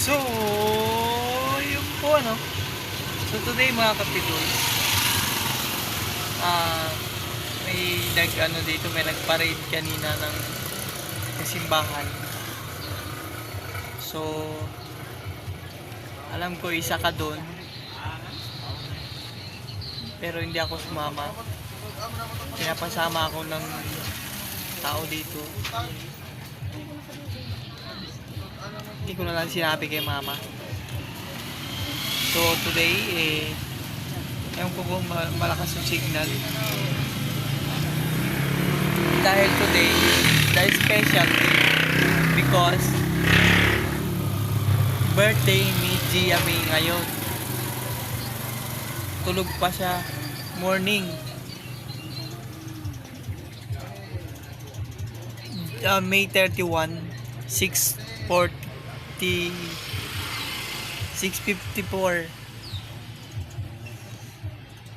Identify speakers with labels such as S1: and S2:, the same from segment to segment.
S1: So, yun po ano. So today mga kapidol, may may nag-parade kanina ng simbahan. So, alam ko isa ka doon. Pero hindi ako sumama. Pinapasama ako ng tao dito. Hindi ko na lang sinabi kay mama. So today, ewan ko kung malakas yung signal. Dahil today, the special day because birthday ni Gia May ngayon. Tulog pa siya morning. May 31, 6:54.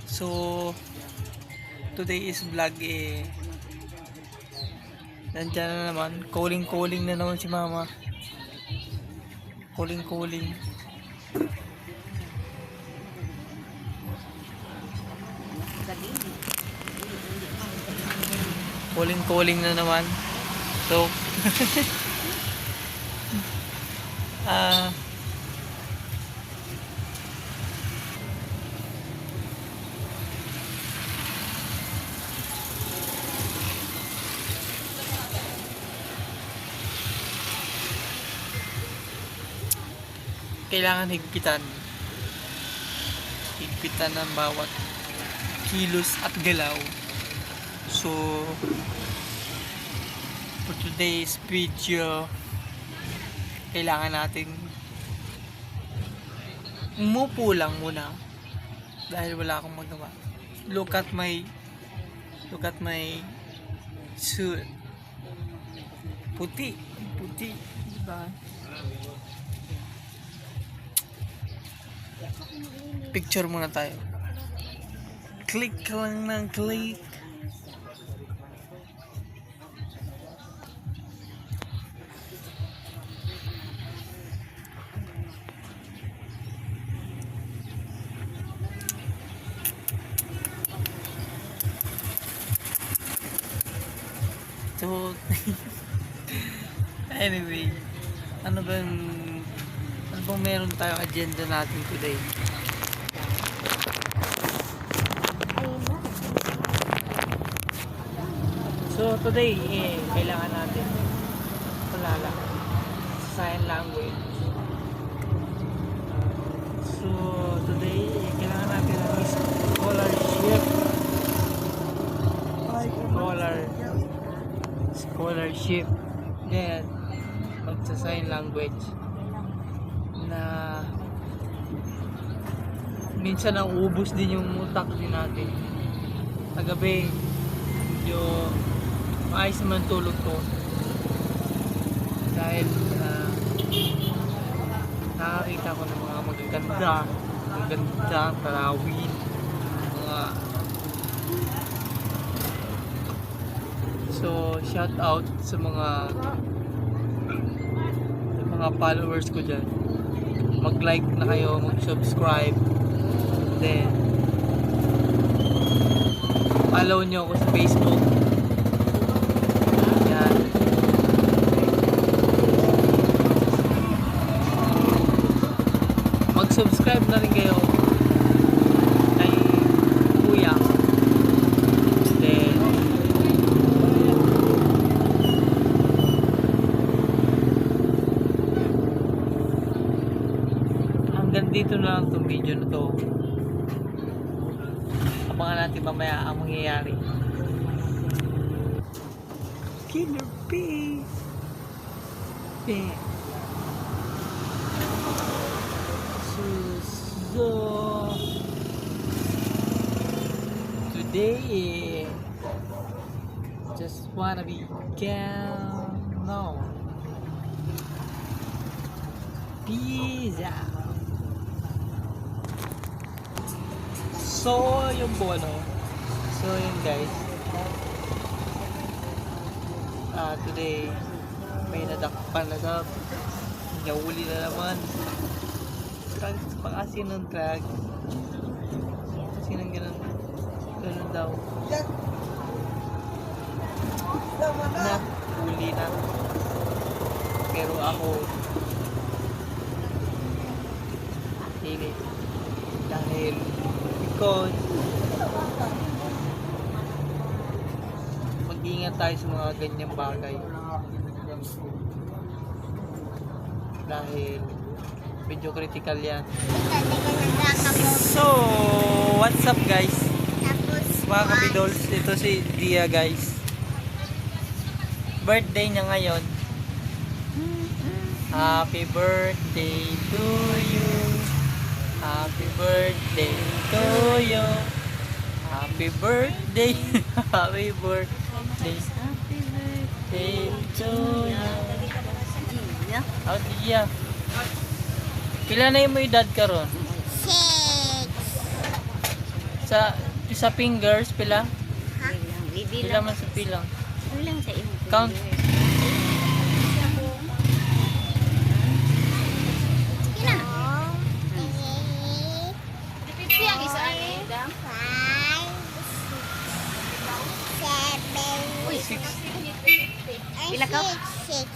S1: So today is vlog nandiyan na naman, calling na naman si mama. Calling na naman. So kailangan higpitan ng bawat kilos at galaw. So for today's video, kailangan natin umupo lang muna dahil wala akong magawa. Look at my suit. Puti, diba? Picture muna tayo. Click lang ng click. So, anyway, ano bang meron tayong agenda natin today? So today, kailangan natin palala sign language. So today, kailangan natin ng scholarship. Then magsa-sign language na minsan ang ubos din yung utak din natin. Kagabi, yung maayos naman tulog ko dahil nakakita ko ng mga magagandang tarawin, so shout out sa mga followers ko dyan. Mag-like na kayo, mag-subscribe, then follow nyo ako sa Facebook. Yan. Mag-subscribe na rin kayo kay Kuya. Then hanggang dito na lang itong video na to. Abangan natin mamaya ang mangyayari. Killer Bee. So today just wanna be calm now. Pizza. So yung bono. So yun guys. Today may nadakpan na Yahuli na naman. Pang-asin ng drag. Asin ng ganun. Ganun daw. Na, huli na. Pero ako, hindi. Dahil, because, mag-ingat tayo sa mga ganyang bagay. Dahil, medyo critical yan. So, what's up guys? Mga kapidols, ito si Dia guys. Birthday niya ngayon. Happy birthday to you. Happy birthday to you. Happy birthday. Happy birthday. Happy birthday to you. Oh, Dia. Pila na yung edad ka ron?
S2: 6.
S1: Sa fingers, pila? Pila man sa pilang. Count.
S2: Pila ka? 6.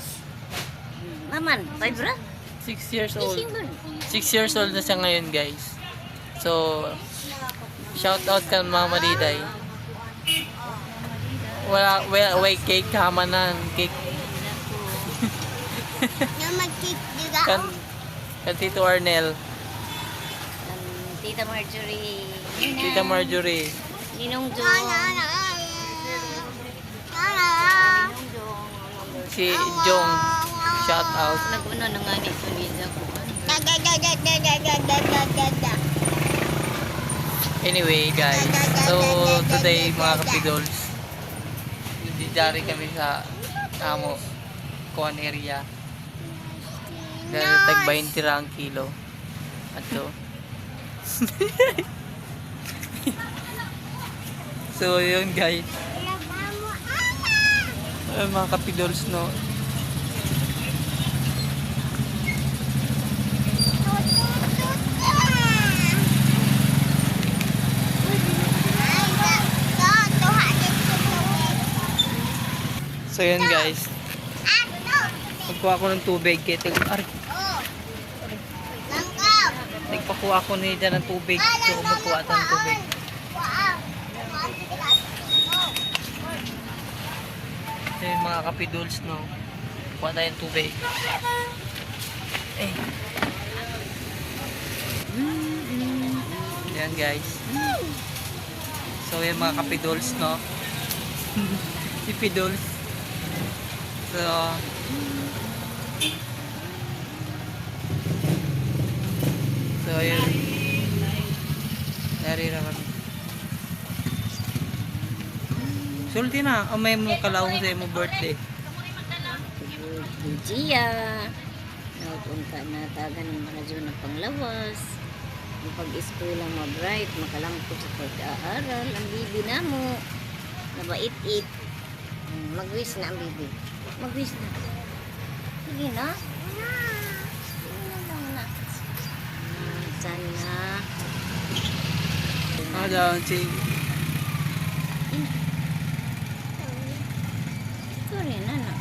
S2: Maman, 5 ra?
S1: 6 years old. 6 years old na siya ngayon guys. So, shout out ka Mama Diday. Wala, way cake kamanan. Cake.
S2: Mag-cake juga.
S1: Kan Tito Arnel.
S2: Tita Marjorie.
S1: Tita Marjorie.
S2: Ninong Jong.
S1: Si Jong. Shout out.
S2: Nag-uno na nga ni Sunida ko.
S1: Anyway guys, so today mga kapidols, nandidari kami sa Amo Kuan area. Dahil tag 20 ra ang kilo. Ato. So yun guys. Mga kapidols no. So yun guys. Magkuha ko ng tubig. Nagpakuha ko ni dyan ng tubig. So umukuha ito ng tubig. So yun mga kapiduls no. Kuha tayo ng tubig. Yan guys. So yun mga kapiduls no. Si Pidols. So ayun. Narira kami. Sulti na. O may mo kalaong sa mo birthday.
S2: Gia. Napunta na tagan ng radyo ng panglawas. Ang pag-school lang ma-bright. Makalangkot sa pag-aaral. Ang bibi na mo. Nabait-it. Mag-wish na ang bibi. Mag-wish na. Sige na. Sana.
S1: Daw si
S2: Sorry na na.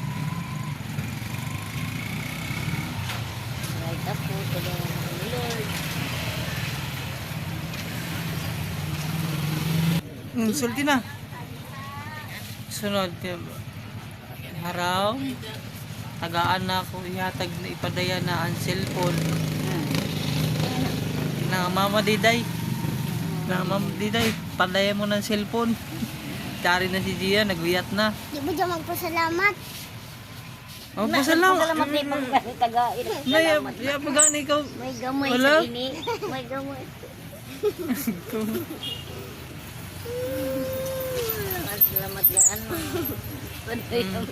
S2: Right ako. Tulungan ng Lord.
S1: sulti na. Sunod. Haraw. Tagaan na ako. Ihatag na ipadaya na ang cellphone. Na Mama Diday. Na Mama Diday. Padaya mo ng cellphone. Dari na si Gia. Nagwiyat na.
S2: Di ba dyan magpasalamat?
S1: Oh, pasalamat.
S2: Pasalamat na yung tagain.
S1: May pagani ikaw.
S2: May gamay
S1: Wala?
S2: sa ini. May gamay. Salamat gaan mo. Paday ang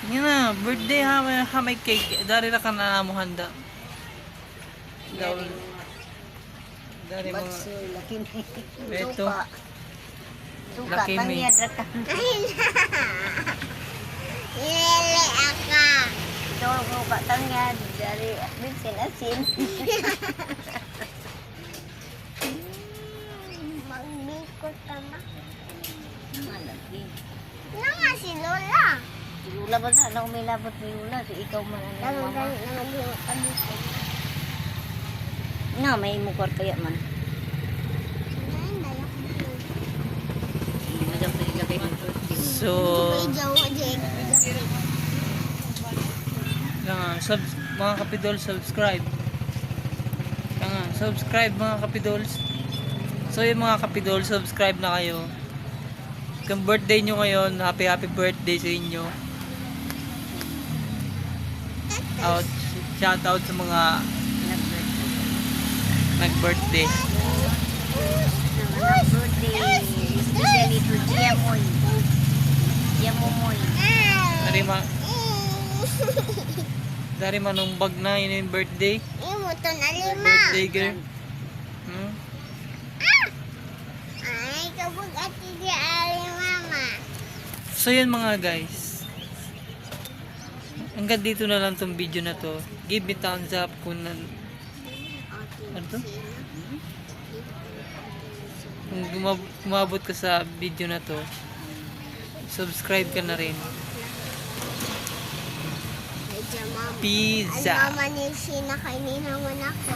S1: Yan na, birthday ha may cake. Dari na ka na mo handa. Dari mga
S2: bakso, laki na.
S1: Ito. Lucky me.
S2: Tangyad ra ka.
S3: Ilili ako.
S2: Ito mo ka tangyad. Dari bitsin asin.
S3: Magbikot ka na.
S2: Malaki.
S3: Nga si Lola.
S2: Si Lula ba na? Ano may labot ni Lula? Si ikaw man ang mama.
S3: Dami-dami na magbikot ka dito.
S2: Nga, may mukor kaya man.
S3: Ngayon, dala ko dito.
S2: Madam na ilagay ng birthday.
S1: So,
S3: May jawa, Jake.
S1: mga kapidol, subscribe. Subscribe mga kapidols. So yung mga kapidol, subscribe na kayo. Kung birthday nyo ngayon, happy birthday sa inyo. Shout out sa mga nag-birthday.
S2: Birthday. Especially to Giamoy. Giamomoy.
S1: Dari manong bag na yun yung birthday.
S3: Imo to na 5.
S1: Birthday girl. Hmm?
S3: Ay, kabog ati di ali mama.
S1: So yun mga guys. Hanggang dito na lang tong video na to. Give me thumbs up kung ano to? Kung umabot ka sa video na to, subscribe ka na rin.
S3: Medyo mama.
S1: Pizza.
S3: Ay, mama ni Sina kay naman ako.